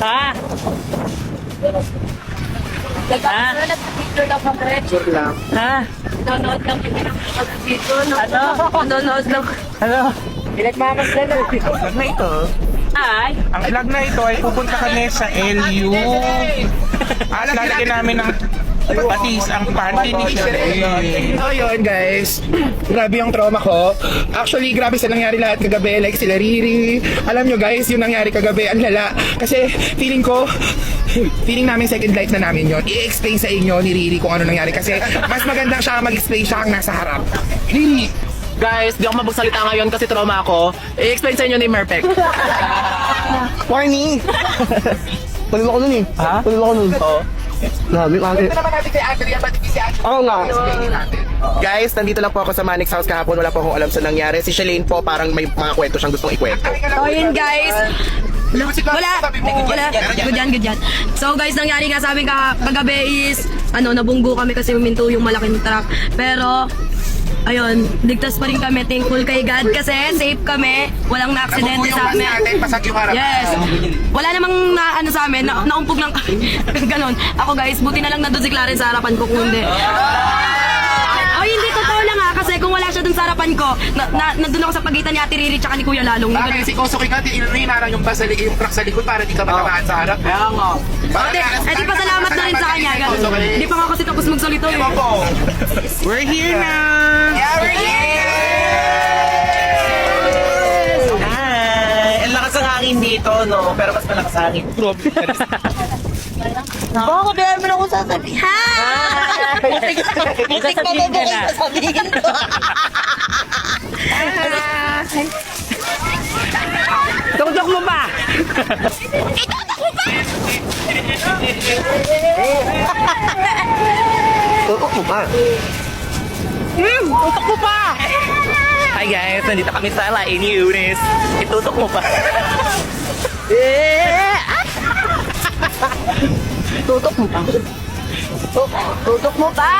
Ha? Ha? Sure lang. Ha? Nanonood lang kami ng dito. Ano? Nanonood lang. Ano? Pinagmamasdan na. Vlog na ito. Ay. Ang vlog na ito ay pupunta kami sa LU. At lalagyan namin ng patis ang panty ni Shirley. So yun guys, grabe yung trauma ko. Actually, grabe sa nangyari lahat kagabi. Like sila Riri. Alam nyo guys, yung nangyari kagabi, ang lala. Kasi feeling namin second life na namin yun. I-explain sa inyo ni Riri kung ano nangyari. Kasi mas maganda siya mag-explain siya ang nasa harap. Riri! Guys, di ako mapagsalita ngayon kasi trauma ako. I-explain sa inyo ni Merpek. Warning! Palilo ko nun eh. Ha? Palilo ko nun. Oo. Grabe, kasi. Ito naman natin kay Andrea, pati si Andrea. Oo nga. Explain natin. Guys, nandito lang po ako sa Manix House kahapon. Wala po akong alam sa nangyari. Si Shalane po parang may mga kwento siyang gustong ikwento. So yun guys. Wala. Good yan. So guys, nangyari nga sa amin kagabi is, nabunggo kami kasi huminto yung malaking truck. Pero, ayun, ligtas pa rin kami. Thankful kay God kasi safe kami. Walang na-aksidente sa amin. Natin, pasag yung harap. Yes. Wala namang sa amin. Naumpog lang kami. Ganon. Ako guys, buti na lang nandun si Clarence sa harapan ko kung hindi. Ay, hindi. Totoo lang ha. Kasi kung wala siya dun sa harapan ko, nandun ako sa pagitan ni Ate Riri tsaka ni Kuya Lalong. Bakit si Kosuki ka, inarang yung truck sa likod para di ka matamaan sa harap. Kaya nga. Di pa salamat na rin sa kanya. Ganon. Di pa nga kasi tapos magsalito eh. We're here na! Yeah, we're here! Ay. Ang lakas ng hangin dito, no? Pero mas malakas ang hangin. Baka kaya mo na akong sasabihin. Ha? Sasabihin ka na. Sasabihin ko. Tungtok mo ba? Tutok mo pa. Tutok mo pa! Hi guys, nandito kami sa Lain Eunice. Itutok mo pa. Tutok mo pa.